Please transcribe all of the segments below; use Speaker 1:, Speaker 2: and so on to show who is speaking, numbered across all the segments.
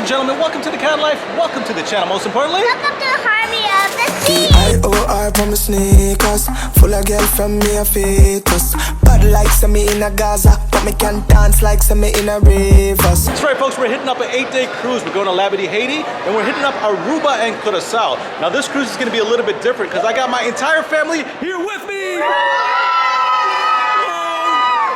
Speaker 1: gentlemen, welcome to the Cat Life. Welcome to the channel, most importantly.
Speaker 2: Welcome to Harvey of the Sea.
Speaker 3: I from the sneakers, full of girl from me a fetus. Bad like some me in a Gaza, but me can dance like some me in a rivers.
Speaker 1: That's right, folks, we're hitting up an 8-day cruise. We're going to Labadee, Haiti, and we're hitting up Aruba and Curacao. Now this cruise is going to be a little bit different because I got my entire family here with me.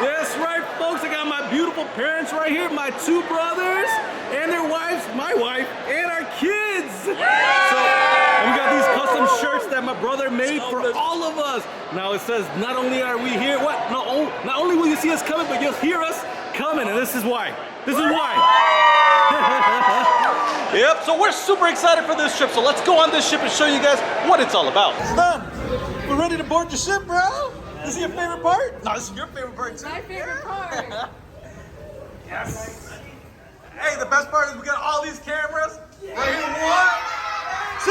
Speaker 1: That's right, folks, I got my beautiful parents right here, my two brothers and their wives, my wife, and our kids. So, and we got these custom shirts that my brother made for all of us. Now it says, not only are we here, not only will you see us coming, but you'll hear us coming, and this is why. This is why. Yep, so we're super excited for this trip, so let's go on this ship and show you guys what it's all about. Son, we're ready to board the ship, bro. This is your favorite part? No, this is your favorite part too.
Speaker 4: My favorite part.
Speaker 1: Yes. Hey, the best part is we got all these cameras. Yeah. Right here, 1, 2,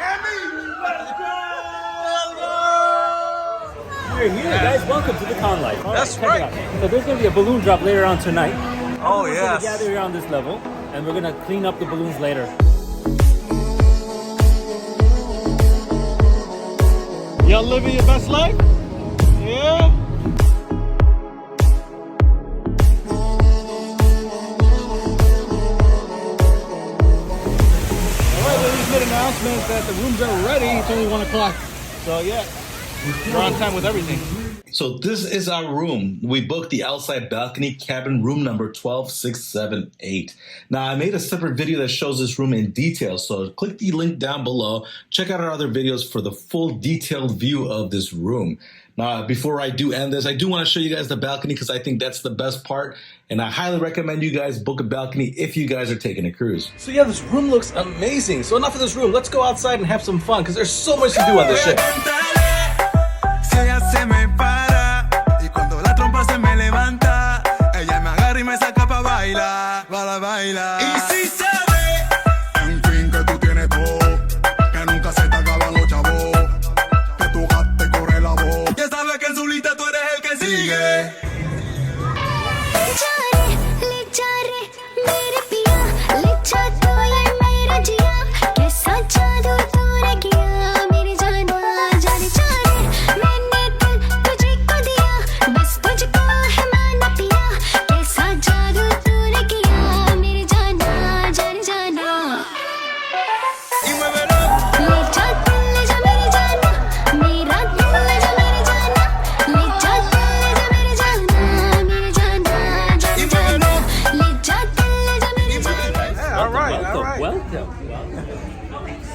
Speaker 1: and me. Let's go.
Speaker 5: We're here, guys. Welcome to the Con Life. All
Speaker 1: That's
Speaker 5: right.
Speaker 1: right.
Speaker 5: Check it out. So there's going to be a balloon drop later on tonight.
Speaker 1: Oh,
Speaker 5: We're
Speaker 1: yes.
Speaker 5: going to gather here on this level, and we're going to clean up the balloons later.
Speaker 1: Y'all living your best life? Yeah. Announcement that the rooms are ready. It's only 1 o'clock. So yeah, we're on time with everything.
Speaker 6: So this is our room. We booked the outside balcony cabin, room number 12678. Now I made a separate video that shows this room in detail. So click the link down below. Check out our other videos for the full detailed view of this room. Now, before I do end this, I do want to show you guys the balcony because I think that's the best part. And I highly recommend you guys book a balcony if you guys are taking a cruise.
Speaker 1: So yeah, this room looks amazing. So enough of this room. Let's go outside and have some fun because there's so much to do on this ship.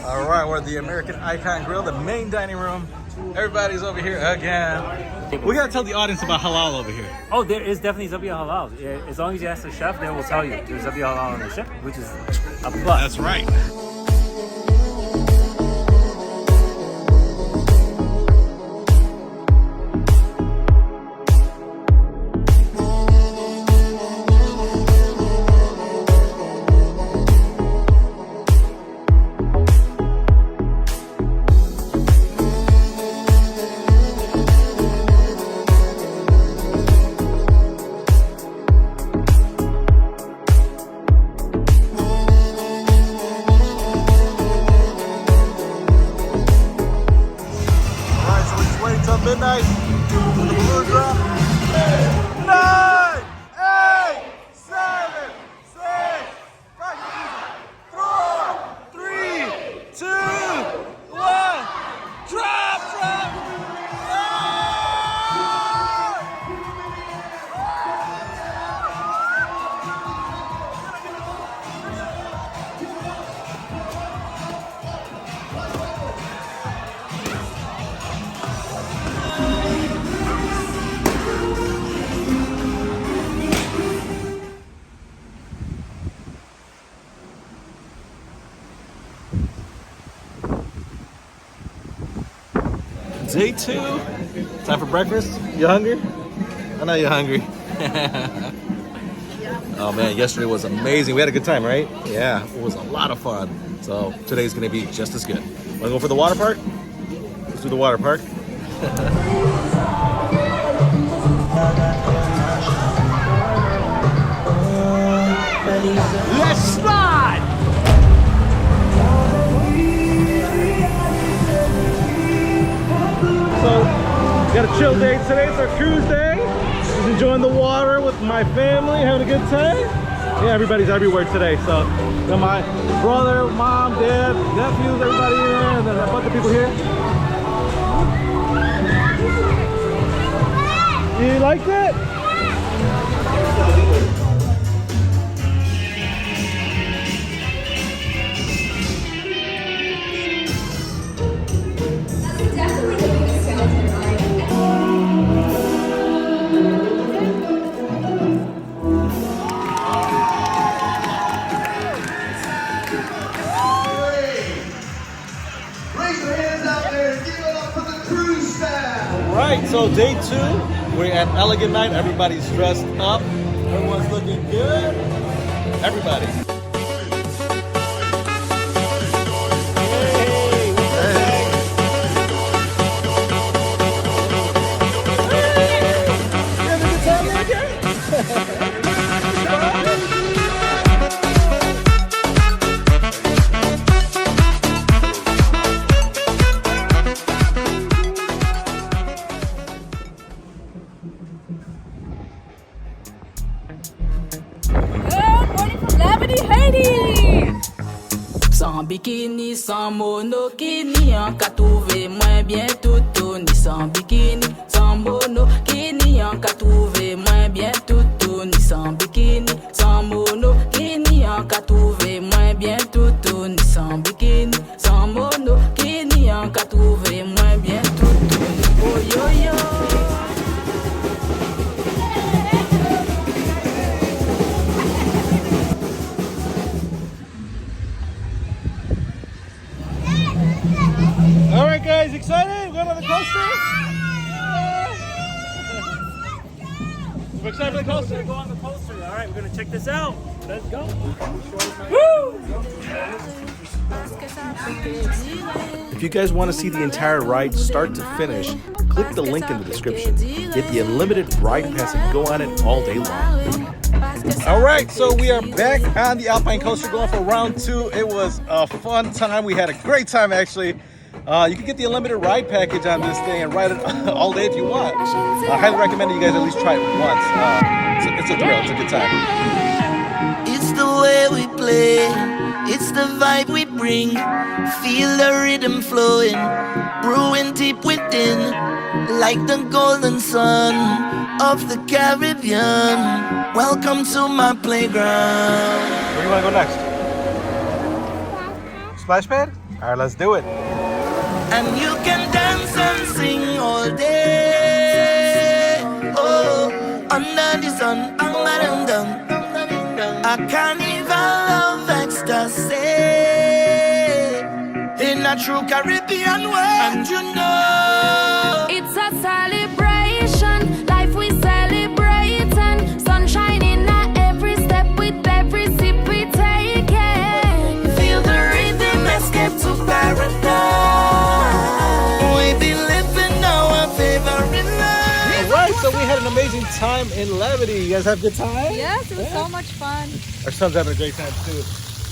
Speaker 1: All right, we're at the American Icon Grill, the main dining room. Everybody's over here again. We gotta tell the audience about halal over here.
Speaker 5: Oh, there is definitely Zabiya Halal. As long as you ask the chef, they will tell you there's Zabiya Halal on the ship, which is a plus.
Speaker 1: That's right. Midnight. The balloon drop. 9, 8, 7, 6, 5, 4, 3, 2, 1. Drop! Day 2. Time for breakfast. You hungry? I know you're hungry. Oh man, yesterday was amazing. We had a good time, right? Yeah, it was a lot of fun. So today's gonna be just as good. Wanna go for the water park? Let's do the water park. Let's slide! Got a chill day today. It's our cruise day. Just enjoying the water with my family, having a good time. Yeah, everybody's everywhere today. So, you know, my brother, mom, dad, nephews, everybody in there, and then a bunch of people here. You like that? Alright, so day 2, we're at Elegant Night. Everybody's dressed up. Everyone's looking good. Everybody.
Speaker 4: Sans bikini, sans monokini, en qu'a trouvé moins bien tout ni sans bikini, sans monokini, en qu'a trouvé moins bien tout ni sans bikini, sans monokini, en qu'a trouvé moins bien tout ni sans bikini, sans monokini, en qu'a trouvé moins bien tout oh yo yo.
Speaker 1: All right, guys, excited? We're going on the coaster? We're excited for the coaster?
Speaker 5: We're gonna go on the coaster. All right, we're gonna check this out. Let's go.
Speaker 1: If you guys want to see the entire ride start to finish, click the link in the description. Get the unlimited ride pass and go on it all day long. All right, so we are back on the Alpine coaster going for round 2. It was a fun time. We had a great time, actually. You can get the unlimited ride package on this thing and ride it all day if you want. I highly recommend that you guys at least try it once. It's a thrill. It's a good time.
Speaker 3: It's the way we play, it's the vibe we bring. Feel the rhythm flowing, brewing deep within, like the golden sun of the Caribbean. Welcome to my playground.
Speaker 1: Where do you want to go next? Splash pad? All right, let's do it.
Speaker 3: And you can dance and sing all day. Oh, under the sun, a carnival of ecstasy in a true Caribbean way. And you know
Speaker 4: It's a celebration, life we celebrating, sunshine in every step with every sip we taking.
Speaker 3: feel the rhythm, escape to paradise. We be living our favorite life.
Speaker 1: All right, so we had an amazing time in Labadee. You guys have a good time?
Speaker 7: Yes, it was so much fun.
Speaker 1: Our son's having a great time too.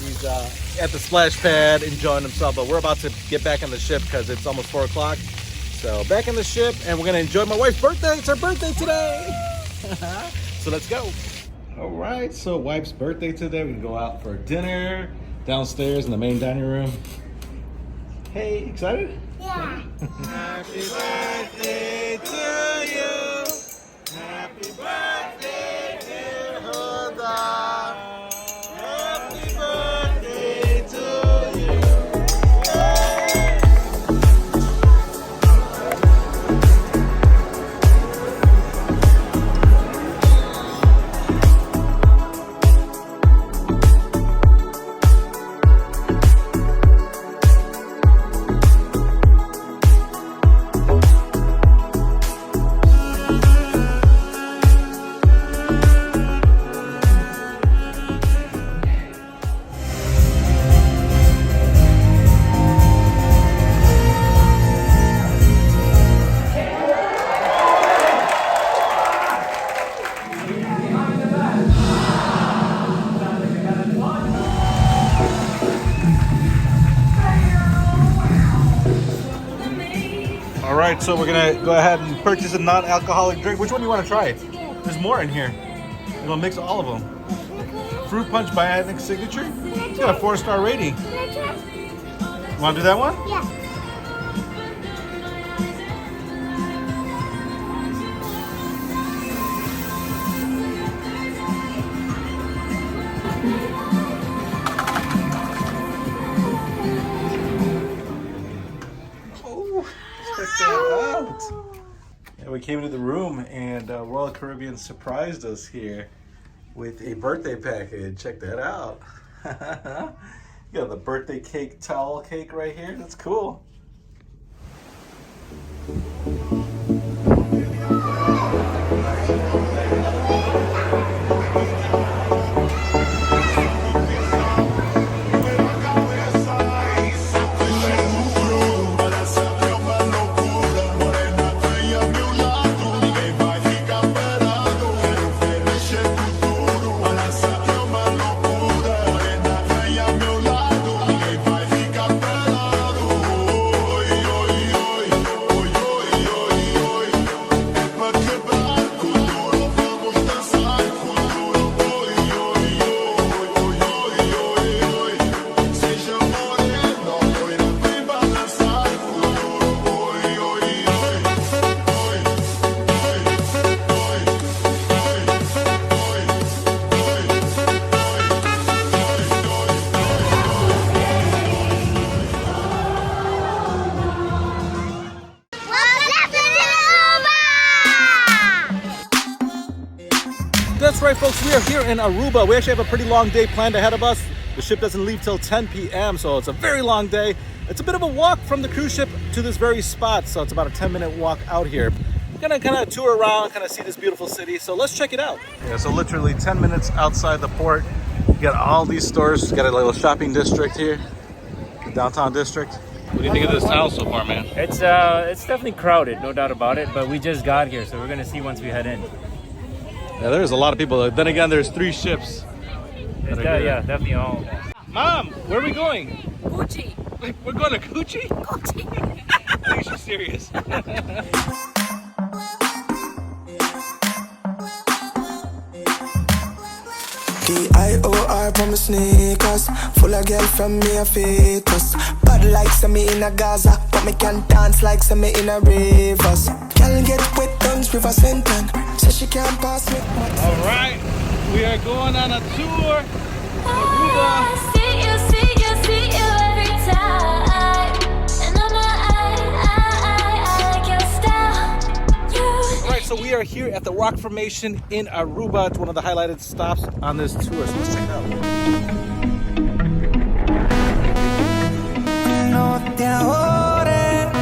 Speaker 1: He's at the splash pad enjoying himself, but we're about to get back on the ship because it's almost 4 o'clock. So back on the ship and we're gonna enjoy my wife's birthday. It's her birthday today. So let's go. All right, so wife's birthday today. We can go out for dinner downstairs in the main dining room. Hey, excited?
Speaker 2: Yeah.
Speaker 1: Happy birthday to you. Happy birthday, dear Huda. Happy birthday to you. right, so we're gonna go ahead and purchase a non-alcoholic drink. Which one do you want to try? There's more in here. We're gonna mix all of them. Fruit punch by Atlantic Signature. It's got a 4-star rating. You want to do that one?
Speaker 2: Yeah.
Speaker 1: Check that out. Yeah, we came into the room and Royal Caribbean surprised us here with a birthday package. Check that out. You got the birthday cake towel cake right here. That's cool. That's right, folks. We are here in Aruba. We actually have a pretty long day planned ahead of us. The ship doesn't leave till 10 p.m., so it's a very long day. It's a bit of a walk from the cruise ship to this very spot, so it's about a 10-minute walk out here. We're gonna kind of tour around, kind of see this beautiful city, so let's check it out. Yeah, so literally 10 minutes outside the port. You got all these stores. You got a little shopping district here, the downtown district. What do you think of this town so far, man?
Speaker 5: It's definitely crowded, no doubt about it. But we just got here, so we're gonna see once we head in.
Speaker 1: Yeah, there's a lot of people. Then again, there's 3 ships.
Speaker 5: Yeah, definitely all.
Speaker 1: Mom, where are we going?
Speaker 7: Gucci.
Speaker 1: We're going to Gucci?
Speaker 7: Gucci.
Speaker 1: I think she's serious.
Speaker 8: D-I-O-R from the sneakers, full of girl from me a fetus. Bad like say me in a Gaza, but me can dance like say me in a rivers. Girl get wet dance river Senton, so she can't pass me.
Speaker 1: All right, we are going on a tour. Aruba.
Speaker 2: See you every time. And I'm I like your style.
Speaker 1: All right, so we are here at the Rock Formation in Aruba. It's one of the highlighted stops on this tour, so let's check it out.
Speaker 8: No te ahores,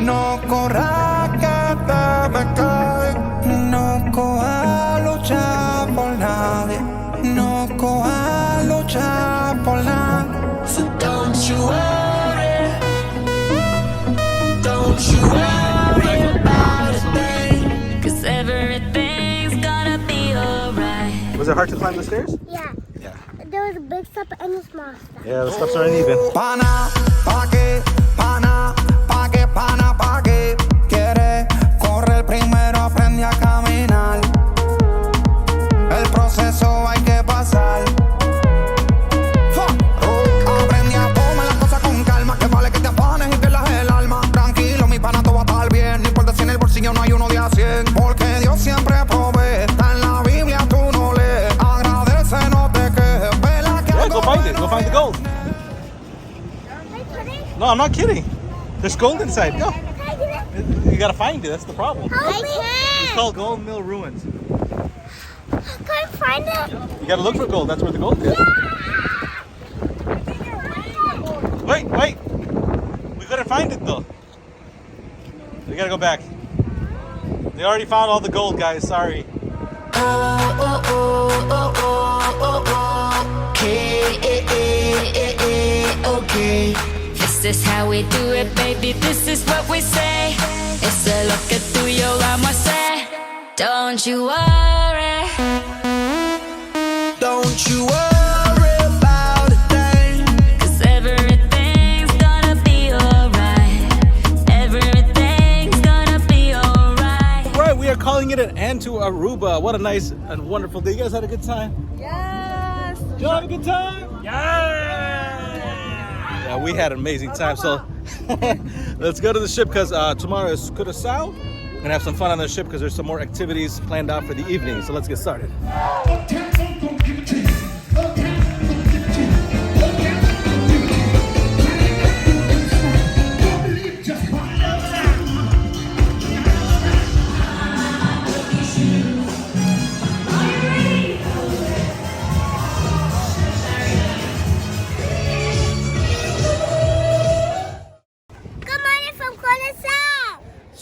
Speaker 8: no corras que te me cae. No cojas luchar por nadie, no cojas luchar por nada. So don't you worry about a thing, 'cause everything's gonna be alright.
Speaker 1: Was it hard to climb the stairs?
Speaker 2: Yeah.
Speaker 1: Yeah.
Speaker 2: There was a big step and a small step.
Speaker 1: Yeah, the steps are uneven.
Speaker 8: Pana, pa' que, pana, pa' que, pana, pa' que. Quiere correr primero, aprende a caminar. El proceso hay que pasar. Aprende a tomar las cosas con calma, que vale que te afanes y pierdas el alma. Tranquilo, mi pana, todo va a estar bien. No importa si en el bolsillo no hay uno de a 100, porque Dios siempre provee. Está en la Biblia, tú no lees. Agradece, no te quejes. Vela que
Speaker 1: Yeah, go find it. Go find the gold. No, I'm not kidding. There's gold inside. Go. You gotta find it. That's the problem.
Speaker 2: I
Speaker 1: It's
Speaker 2: can't.
Speaker 1: called Gold Mill Ruins.
Speaker 2: Can't find it.
Speaker 1: You gotta look for gold. That's where the gold is. Wait. We couldn't find it though. We gotta go back. They already found all the gold, guys. Sorry.
Speaker 4: Okay. This is how we do it, baby. This is what we say. It's a lo que tú y yo vamos a hacer. Don't you worry.
Speaker 8: Don't you worry about a thing.
Speaker 4: 'Cause everything's gonna be alright.
Speaker 1: into Aruba. What a nice and wonderful day. You guys had a good time?
Speaker 7: Yes.
Speaker 1: Did y'all have a good time? Yeah, we had an amazing time. So let's go to the ship because tomorrow is Curacao. We're gonna have some fun on the ship because there's some more activities planned out for the evening. So let's get started.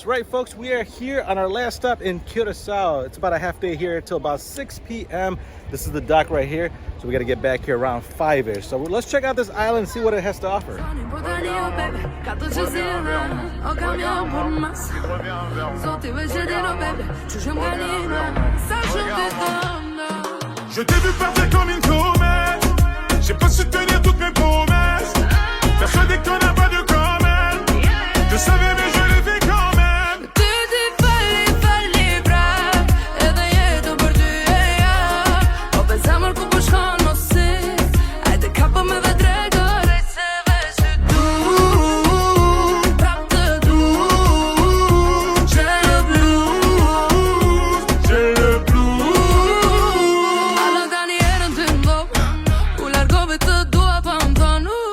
Speaker 1: Right, folks, we are here on our last stop in Curacao. It's about a half day here until about 6 p.m. This is the dock right here, so we got to get back here around 5-ish. So let's check out this island and see what it has to offer.
Speaker 8: Je t'ai vu partir comme une comète. J'ai pas su tenir toutes mes promesses. Persuadé qu'on n'a pas de comète. Je savais mais je l'ai fait quand même.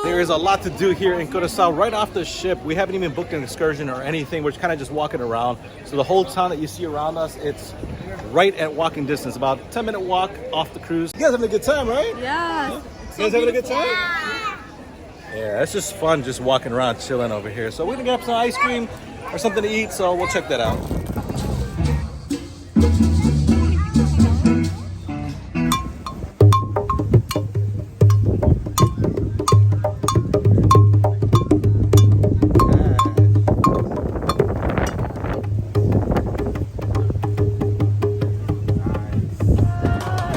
Speaker 1: There's a lot to do here in Curacao right off the ship. We haven't even booked an excursion or anything. We're kind of just walking around. So the whole town that you see around us, it's right at walking distance, about a 10-minute walk off the cruise. You guys having a good time, right?
Speaker 7: Yeah.
Speaker 1: You guys having a good time? Yeah, it's just fun just walking around, chilling over here. So we're gonna get some ice cream or something to eat, so we'll check that out.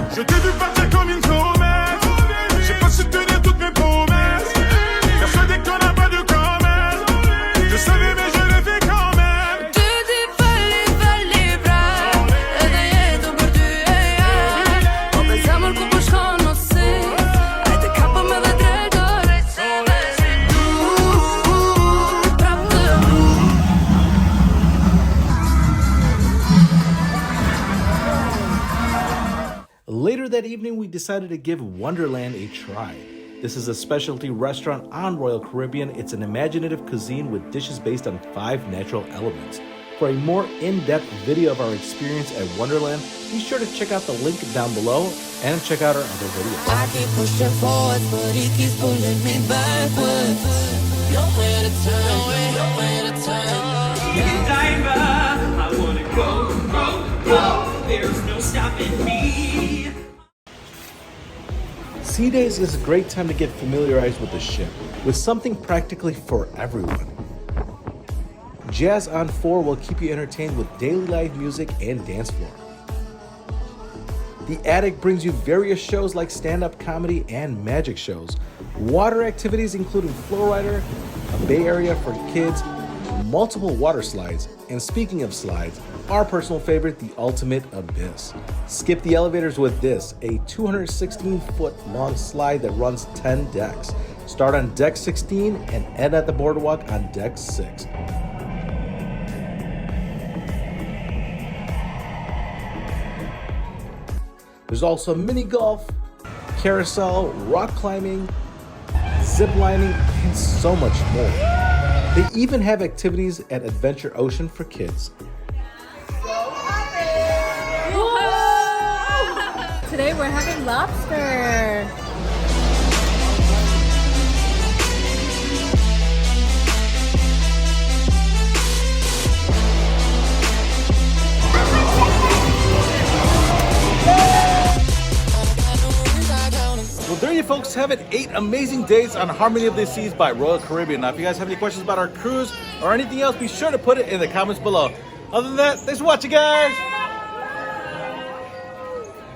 Speaker 8: Je t'ai vu partir comme une comète. J'ai pas su tenir toutes mes promesses. Persuadé qu'on n'a pas de comète. Je savais mais je l'ai fait quand même. Tu dis falli bra. E daí tô por tu. O pensamos que vos conhecer. Ai te capa me vai tragar.
Speaker 1: Later that evening, we decided to give Wonderland a try. This is a specialty restaurant on Royal Caribbean. It's an imaginative cuisine with dishes based on 5 natural elements. For a more in-depth video of our experience at Wonderland, be sure to check out the link down below and check out our other videos.
Speaker 3: I keep pushing forward, but he keeps pulling me backwards. Nowhere to turn, nowhere to turn.
Speaker 9: Diver, I wanna go, go, go. There's no stopping me.
Speaker 1: Sea days is a great time to get familiarized with the ship, with something practically for everyone. Jazz on 4 will keep you entertained with daily live music and dance floor. The Attic brings you various shows like stand-up comedy and magic shows. Water activities including flow rider, a bay area for kids, multiple water slides, and speaking of slides, our personal favorite, the Ultimate Abyss. Skip the elevators with this, a 216-foot long slide that runs 10 decks. Start on deck 16 and end at the boardwalk on deck 6. There's also mini golf, carousel, rock climbing, zip lining, and so much more. They even have activities at Adventure Ocean for kids.
Speaker 7: Today we're having lobster.
Speaker 1: Well, there you folks have it. 8 amazing days on Harmony of the Seas by Royal Caribbean. Now, if you guys have any questions about our cruise or anything else, be sure to put it in the comments below. Other than that, thanks for watching, guys.